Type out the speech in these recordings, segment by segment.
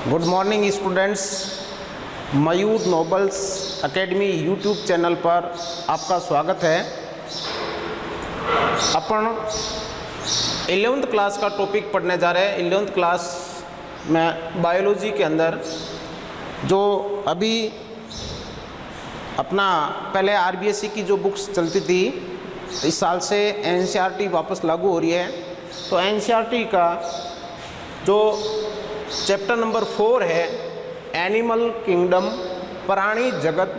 Good morning students. Mayur nobles academy YouTube channel पर आपका स्वागत है। अपन 11th क्लास का टॉपिक पढ़ने जा रहे हैं। 11th क्लास में बायोलॉजी के अंदर जो अभी अपना पहले आरबीएसई की जो बुक्स चलती थी, इस साल से एनसीईआरटी वापस लागू हो रही है। तो एनसीईआरटी का जो चैप्टर नंबर 4 है एनिमल किंगडम, प्राणी जगत,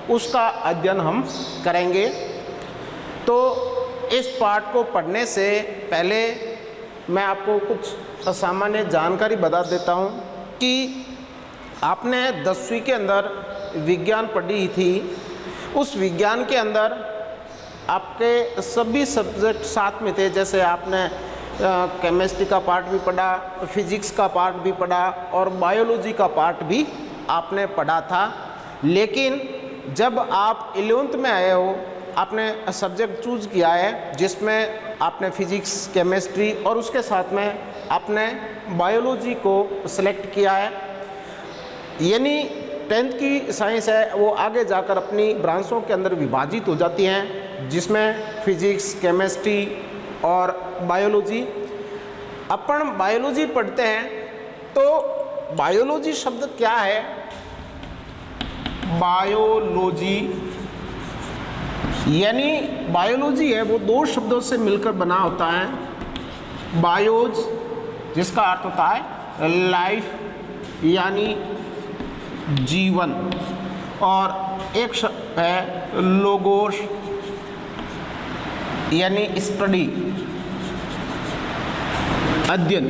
उसका अध्ययन हम करेंगे। तो इस पाठ को पढ़ने से पहले मैं आपको कुछ सामान्य जानकारी बता देता हूँ कि आपने 10वीं के अंदर विज्ञान पढ़ी थी। उस विज्ञान के अंदर आपके सभी सब्जेक्ट साथ में थे। जैसे आपने केमिस्ट्री का पार्ट भी पढ़ा, फिजिक्स का पार्ट भी पढ़ा और बायोलॉजी का पार्ट भी आपने पढ़ा था। लेकिन जब आप 11th में आए हो, आपने सब्जेक्ट चूज़ किया है जिसमें आपने फिजिक्स, केमिस्ट्री और उसके साथ में आपने बायोलॉजी को सिलेक्ट किया है। यानी 10th की साइंस है वो आगे जाकर अपनी ब्रांचों के अंदर विभाजित हो जाती हैं, जिसमें फिजिक्स, केमिस्ट्री और बायोलॉजी। अपन बायोलॉजी पढ़ते हैं तो बायोलॉजी शब्द क्या है? बायोलॉजी यानी बायोलॉजी है वो दो शब्दों से मिलकर बना होता है। बायोज जिसका अर्थ होता है लाइफ यानी जीवन, और एक शब्द है लोगोस यानी स्टडी, अध्ययन।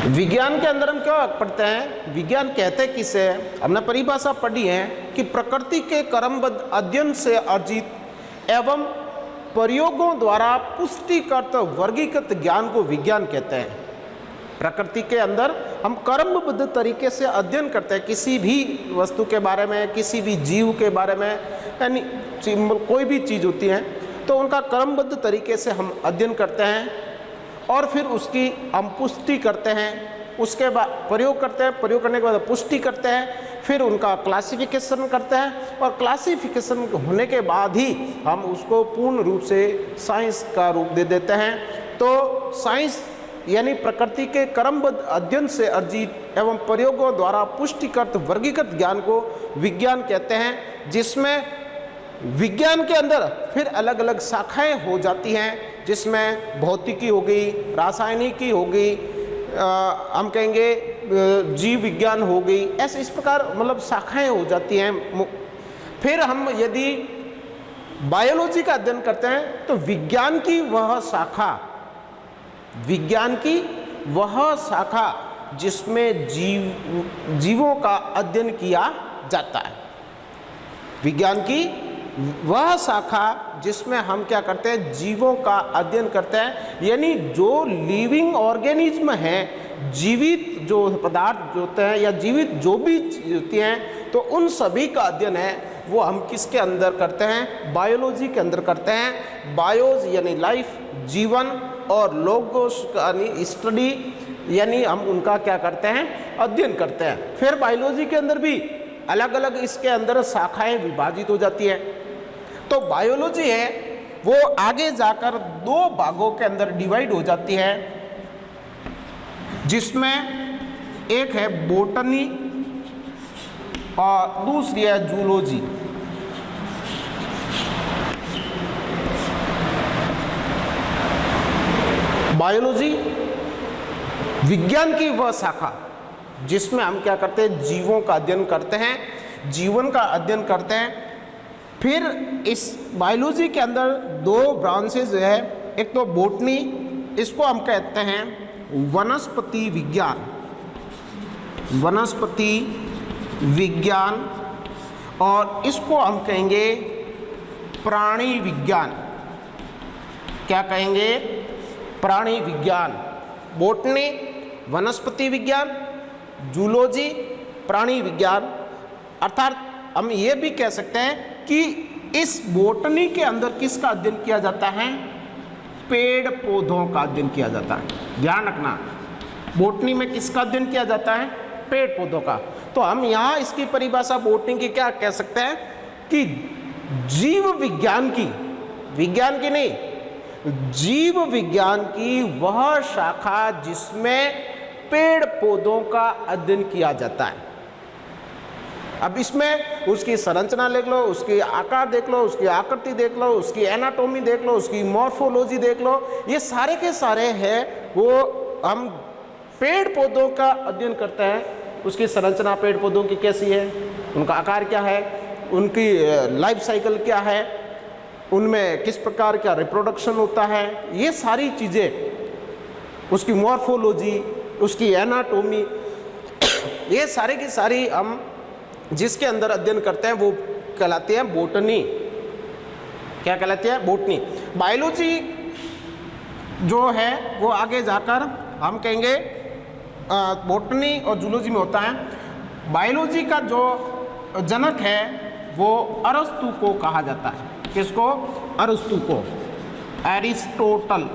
विज्ञान के अंदर हम क्या पढ़ते हैं? विज्ञान कहते हैं किसे? हमने परिभाषा पढ़ी है कि प्रकृति के क्रमबद्ध अध्ययन से अर्जित एवं प्रयोगों द्वारा पुष्टिकृत वर्गीकृत ज्ञान को विज्ञान कहते हैं। प्रकृति के अंदर हम क्रमबद्ध तरीके से अध्ययन करते हैं किसी भी वस्तु के बारे में, किसी भी जीव के बारे में, यानी कोई भी चीज़ होती है तो उनका क्रमबद्ध तरीके से हम अध्ययन करते हैं और फिर उसकी हम पुष्टि करते हैं। उसके बाद प्रयोग करते हैं, प्रयोग करने के बाद पुष्टि करते हैं, फिर उनका क्लासिफिकेशन करते हैं और क्लासिफिकेशन होने के बाद ही हम उसको पूर्ण रूप से साइंस का रूप दे देते हैं। तो साइंस यानी प्रकृति के क्रमबद्ध अध्ययन से अर्जित एवं प्रयोगों द्वारा पुष्टिकृत वर्गीकृत ज्ञान को विज्ञान कहते हैं, जिसमें विज्ञान के अंदर फिर अलग अलग शाखाएं हो जाती हैं, जिसमें भौतिकी हो गई, रासायनिकी हो गई, हम कहेंगे जीव विज्ञान हो गई, ऐसे इस प्रकार मतलब शाखाएं हो जाती हैं। फिर हम यदि बायोलॉजी का अध्ययन करते हैं तो विज्ञान की वह शाखा जिसमें जीवों का अध्ययन किया जाता है। विज्ञान की वह शाखा जिसमें हम क्या करते हैं? जीवों का अध्ययन करते हैं। यानी जो लिविंग ऑर्गेनिज्म हैं, जीवित जो पदार्थ होते हैं या जीवित जो भी होती हैं, तो उन सभी का अध्ययन है वो हम किसके अंदर करते हैं? बायोलॉजी के अंदर करते हैं। बायोज यानी लाइफ, जीवन, और लोगोस यानी स्टडी, यानी हम उनका क्या करते हैं? अध्ययन करते हैं। फिर बायोलॉजी के अंदर भी अलग अलग इसके अंदर शाखाएं विभाजित हो जाती हैं। तो बायोलॉजी है वो आगे जाकर दो भागों के अंदर डिवाइड हो जाती है, जिसमें एक है बोटनी और दूसरी है जूलॉजी। बायोलॉजी विज्ञान की वह शाखा जिसमें हम क्या करते हैं? जीवों का अध्ययन करते हैं, जीवन का अध्ययन करते हैं। फिर इस बायोलॉजी के अंदर दो ब्रांचेज है। एक तो बोटनी, इसको हम कहते हैं वनस्पति विज्ञान, और इसको हम कहेंगे प्राणी विज्ञान। क्या कहेंगे? प्राणी विज्ञान। बोटनी वनस्पति विज्ञान, जूलॉजी प्राणी विज्ञान। अर्थात हम ये भी कह सकते हैं कि इस बोटनी के अंदर किसका अध्ययन किया जाता है? पेड़ पौधों का अध्ययन किया जाता है। ध्यान रखना, बोटनी में किसका अध्ययन किया जाता है? पेड़ पौधों का। तो हम यहाँ इसकी परिभाषा बोटनी की क्या कह सकते हैं कि जीव विज्ञान की, विज्ञान की नहीं, जीव विज्ञान की वह शाखा जिसमें पेड़ पौधों का अध्ययन किया जाता है। अब इसमें उसकी संरचना देख लो, उसकी आकार देख लो, उसकी आकृति देख लो, उसकी एनाटॉमी देख लो, उसकी मॉर्फोलॉजी देख लो, ये सारे के सारे हैं वो हम पेड़ पौधों का अध्ययन करते हैं। उसकी संरचना पेड़ पौधों की कैसी है, उनका आकार क्या है, उनकी लाइफ साइकिल क्या है, उनमें किस प्रकार का रिप्रोडक्शन होता है, ये सारी चीज़ें, उसकी मॉर्फोलॉजी, उसकी एनाटॉमी, ये सारे की सारी हम जिसके अंदर अध्ययन करते हैं वो कहलाती है बोटनी। क्या कहलाती है? बोटनी। बायोलॉजी जो है वो आगे जाकर हम कहेंगे बोटनी और जूलॉजी में होता है। बायोलॉजी का जो जनक है वो अरस्तु को कहा जाता है। किसको? अरस्तु को, एरिस्टोटल,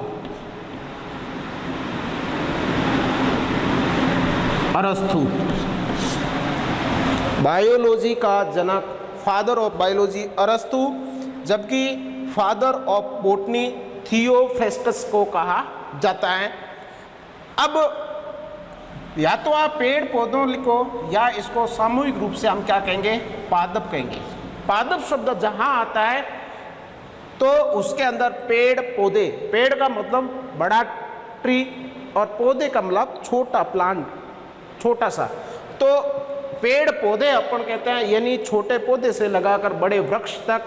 अरस्तु बायोलॉजी का जनक, फादर ऑफ बायोलॉजी अरस्तु, जबकि फादर ऑफ बोटनी थियोफेस्टस को कहा जाता है। अब या तो आप पेड़ पौधों लिखो या इसको सामूहिक रूप से हम क्या कहेंगे? पादप कहेंगे। पादप शब्द जहां आता है तो उसके अंदर पेड़ पौधे, पेड़ का मतलब बड़ा ट्री और पौधे का मतलब छोटा प्लांट, छोटा सा, तो पेड़ पौधे अपन कहते हैं, यानी छोटे पौधे से लगाकर बड़े वृक्ष तक,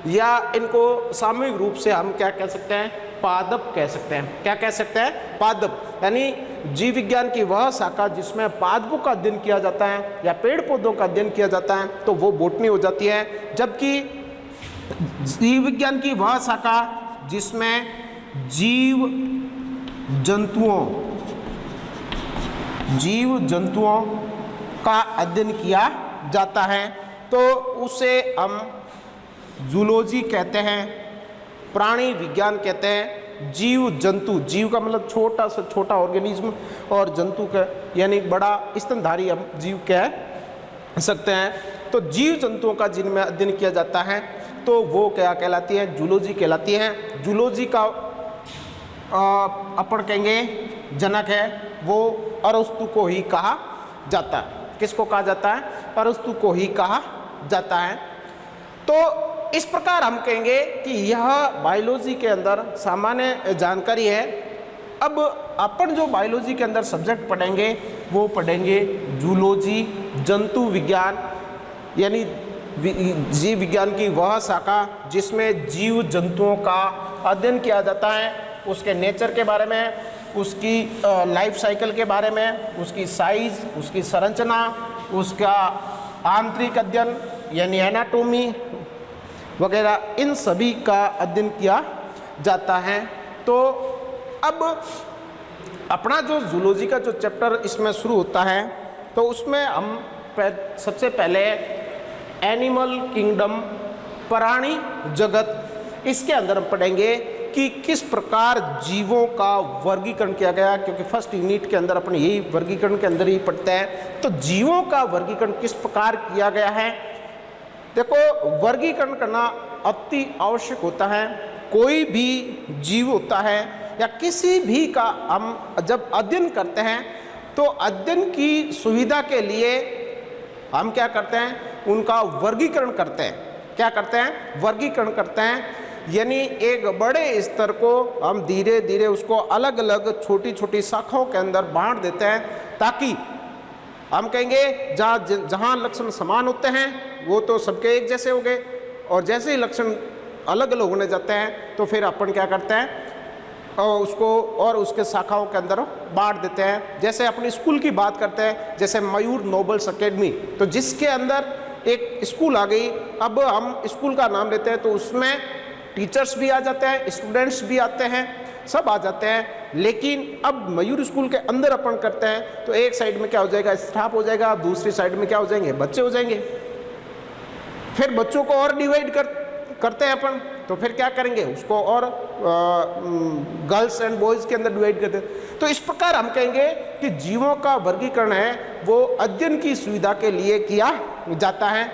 या इनको सामूहिक रूप से हम क्या कह सकते हैं? पादप कह सकते हैं। क्या कह सकते हैं? पादप। यानी जीव विज्ञान की वह शाखा जिसमें पादपों का अध्ययन किया जाता है या पेड़ पौधों का अध्ययन किया जाता है तो वो बोटनी हो जाती है। जबकि जीव विज्ञान की वह शाखा जिसमें जीव जंतुओं का अध्ययन किया जाता है तो उसे हम जूलॉजी कहते हैं, प्राणी विज्ञान कहते हैं। जीव जंतु, जीव का मतलब छोटा से छोटा ऑर्गेनिज्म, और जंतु का यानी बड़ा स्तनधारी हम जीव कह सकते हैं। तो जीव जंतुओं का जिनमें अध्ययन किया जाता है तो वो क्या कहलाती है? जूलॉजी कहलाती है। जूलॉजी का अपन कहेंगे जनक है वो अरस्तु को ही कहा जाता है। किसको कहा जाता है? अरस्तु को ही कहा जाता है। तो इस प्रकार हम कहेंगे कि यह बायोलॉजी के अंदर सामान्य जानकारी है। अब अपन जो बायोलॉजी के अंदर सब्जेक्ट पढ़ेंगे वो पढ़ेंगे जूलॉजी, जंतु विज्ञान, यानी जीव विज्ञान की वह शाखा जिसमें जीव जंतुओं का अध्ययन किया जाता है, उसके नेचर के बारे में, उसकी लाइफ साइकिल के बारे में, उसकी साइज, उसकी संरचना, उसका आंतरिक अध्ययन यानी एनाटॉमी वगैरह, इन सभी का अध्ययन किया जाता है। तो अब अपना जो जूलॉजी का जो चैप्टर इसमें शुरू होता है तो उसमें हम सबसे पहले एनिमल किंगडम, प्राणी जगत, इसके अंदर हम पढ़ेंगे कि किस प्रकार जीवों का वर्गीकरण किया गया, क्योंकि फर्स्ट यूनिट के अंदर अपन यही वर्गीकरण के अंदर ही पढ़ते हैं। तो जीवों का वर्गीकरण किस प्रकार किया गया है। देखो, वर्गीकरण करना अति आवश्यक होता है। कोई भी जीव होता है या किसी भी का हम जब अध्ययन करते हैं तो अध्ययन की सुविधा के लिए हम क्या करते हैं? उनका वर्गीकरण करते हैं। क्या करते हैं? वर्गीकरण करते हैं, यानी एक बड़े स्तर को हम धीरे धीरे उसको अलग अलग छोटी छोटी शाखाओं के अंदर बांट देते हैं, ताकि हम कहेंगे जहाँ लक्षण समान होते हैं वो तो सबके एक जैसे हो गए, और जैसे ही लक्षण अलग अलग होने जाते हैं तो फिर अपन क्या करते हैं? उसको और उसके शाखाओं के अंदर बांट देते हैं। जैसे अपने स्कूल की बात करते हैं, जैसे मयूर नोबल्स एकेडमी, तो जिसके अंदर एक स्कूल आ गई, अब हम स्कूल का नाम लेते हैं तो उसमें टीचर्स भी आ जाते हैं, स्टूडेंट्स भी आते हैं, सब आ जाते हैं। लेकिन अब मयूर स्कूल के अंदर अपन करते हैं तो एक साइड में क्या हो जाएगा? स्टाफ हो जाएगा, दूसरी साइड में क्या हो जाएंगे? बच्चे हो जाएंगे। फिर बच्चों को और डिवाइड करते हैं अपन, तो फिर क्या करेंगे, उसको और गर्ल्स एंड बॉयज़ के अंदर डिवाइड कर देते। तो इस प्रकार हम कहेंगे कि जीवों का वर्गीकरण है वो अध्ययन की सुविधा के लिए किया जाता है।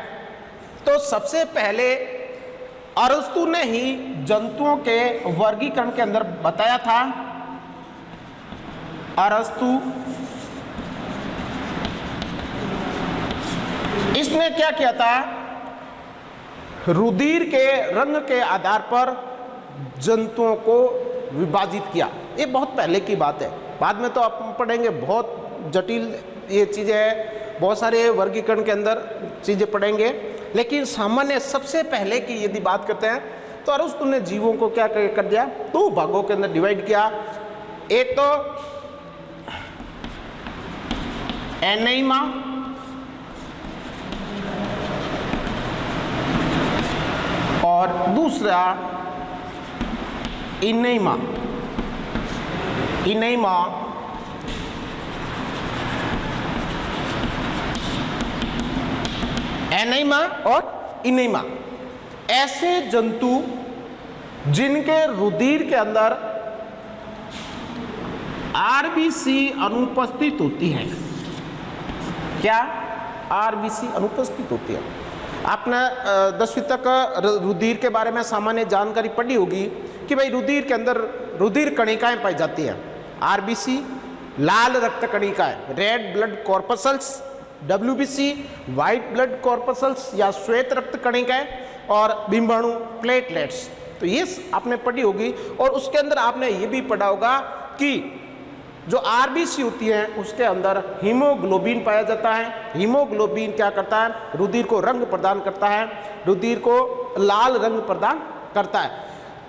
तो सबसे पहले अरस्तु ने ही जंतुओं के वर्गीकरण के अंदर बताया था। अरस्तु इसने क्या किया था, रुधिर के रंग के आधार पर जंतुओं को विभाजित किया। ये बहुत पहले की बात है, बाद में तो आप पढ़ेंगे, बहुत जटिल ये चीज़ें हैं, बहुत सारे वर्गीकरण के अंदर चीज़ें पढ़ेंगे। लेकिन सामान्य सबसे पहले की यदि बात करते हैं तो अरस्तु ने जीवों को क्या कर दिया, 2 भागों के अंदर डिवाइड किया। एक तो एनीमा और दूसरा इनेमा। इनेमा एनीमा और इनेमा ऐसे जंतु जिनके रुधिर के अंदर आरबीसी अनुपस्थित होती है। क्या आरबीसी अनुपस्थित होती है? आपने 10वीं तक रुधिर के बारे में सामान्य जानकारी पढ़ी होगी कि भाई रुधिर के अंदर रुधिर कणिकाएं पाई जाती हैं। आरबीसी लाल रक्त कणिकाएं, red blood corpuscles, WBC white blood corpuscles या श्वेत रक्त कणिकाएं, और बिंबाणु प्लेटलेट्स। तो ये आपने पढ़ी होगी। और उसके अंदर आपने ये भी पढ़ा होगा कि जो आरबीसी होती है उसके अंदर हीमोग्लोबिन पाया जाता है। हीमोग्लोबिन क्या करता है, रुधिर को रंग प्रदान करता है, रुधिर को लाल रंग प्रदान करता है।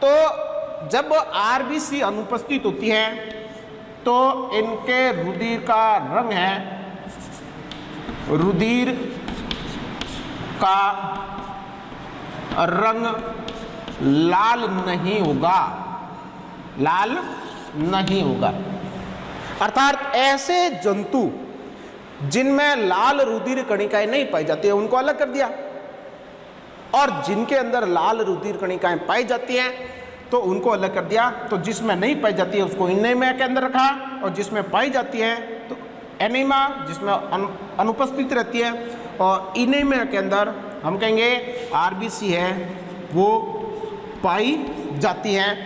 तो जब आरबीसी अनुपस्थित होती है तो इनके रुधिर का रंग है, रुधिर का रंग लाल नहीं होगा, लाल नहीं होगा। अर्थात ऐसे जंतु जिनमें लाल रुधिर कणिकाएं नहीं पाई जाती है उनको अलग कर दिया, और जिनके अंदर लाल रुधिर कणिकाएं पाई जाती हैं तो उनको अलग कर दिया। तो जिसमें नहीं पाई जाती है उसको इनेमा के अंदर रखा, और जिसमें पाई जाती है तो एनीमा, जिसमें अनुपस्थित रहती है। और इनेमा के अंदर हम कहेंगे आरबीसी है वो पाई जाती हैं,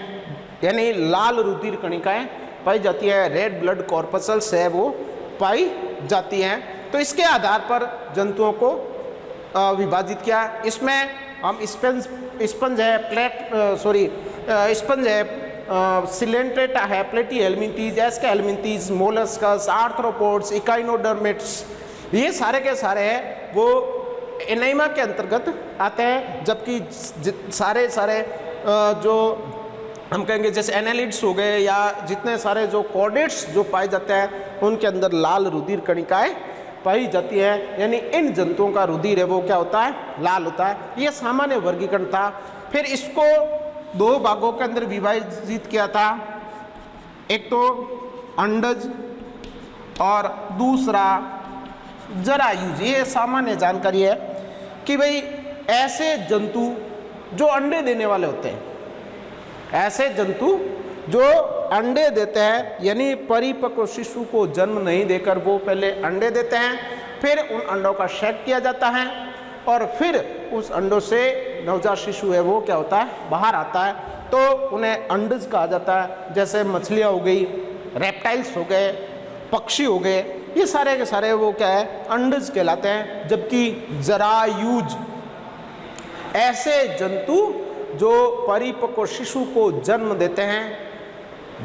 यानी लाल रुधिर कणिकाएं पाई जाती है, रेड ब्लड कॉर्पसल्स है वो पाई जाती हैं। तो इसके आधार पर जंतुओं को विभाजित किया। इसमें हम स्पंज है, स्पंज है, सिलेंट्रेटा है, प्लेटी helminths, एस्का helminths, molluscs, arthropods, echinoderms, ये सारे के सारे हैं वो एनीमा के अंतर्गत आते हैं। जबकि सारे जो हम कहेंगे जैसे एनालिड्स हो गए या जितने सारे जो कॉर्डेट्स जो पाए जाते हैं उनके अंदर लाल रुधिर कणिकाएं पाई जाती है, यानी इन जंतुओं का रुधिर है वो क्या होता है, लाल होता है। ये सामान्य वर्गीकरण था। फिर इसको 2 भागों के अंदर विभाजित किया था, एक तो अंडज और दूसरा जरायुज। ये सामान्य जानकारी है कि भाई ऐसे जंतु जो अंडे देने वाले होते हैं, ऐसे जंतु जो अंडे देते हैं, यानी परिपक्व शिशु को जन्म नहीं देकर वो पहले अंडे देते हैं, फिर उन अंडों का शेक किया जाता है और फिर उस अंडों से नवजात शिशु है वो क्या होता है, बाहर आता है। तो उन्हें अंडज कहा जाता है। जैसे मछलियाँ हो गई, रेप्टाइल्स हो गए, पक्षी हो गए, ये सारे के सारे वो क्या है, अंडज कहलाते हैं। जबकि जरायुज ऐसे जंतु जो परिपक्व शिशु को जन्म देते हैं।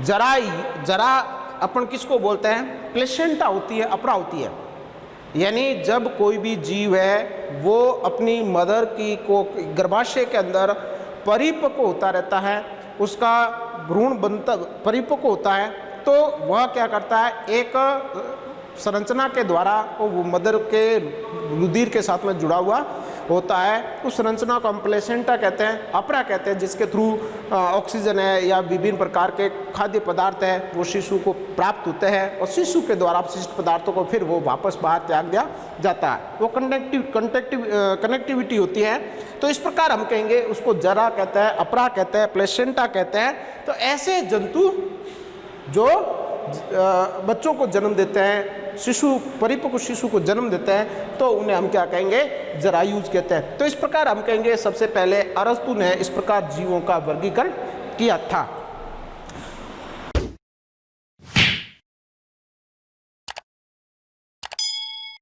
जरा अपन किसको बोलते हैं, प्लेसेंटा होती है, अपरा होती है। यानी जब कोई भी जीव है वो अपनी मदर की को गर्भाशय के अंदर परिपक्व होता रहता है, उसका भ्रूण बनता परिपक्व होता है, तो वह क्या करता है, एक संरचना के द्वारा वो मदर के रुधिर के साथ में जुड़ा हुआ होता है उस संरचना को हम प्लेसेंटा कहते हैं, अपरा कहते हैं, जिसके थ्रू ऑक्सीजन है या विभिन्न प्रकार के खाद्य पदार्थ है वो शिशु को प्राप्त होते हैं और शिशु के द्वारा अपशिष्ट पदार्थों को फिर वो वापस बाहर त्याग दिया जाता है। वो कनेक्टिविटी होती है। तो इस प्रकार हम कहेंगे उसको जरा कहते हैं, अपरा कहते हैं, प्लेसेंटा कहते हैं। तो ऐसे जंतु जो बच्चों को जन्म देते हैं, परिपक्व शिशु को जन्म देते हैं, तो उन्हें हम क्या कहेंगे, जरायुज कहते हैं। तो इस प्रकार हम कहेंगे सबसे पहले अरस्तु ने इस प्रकार जीवों का वर्गीकरण किया था।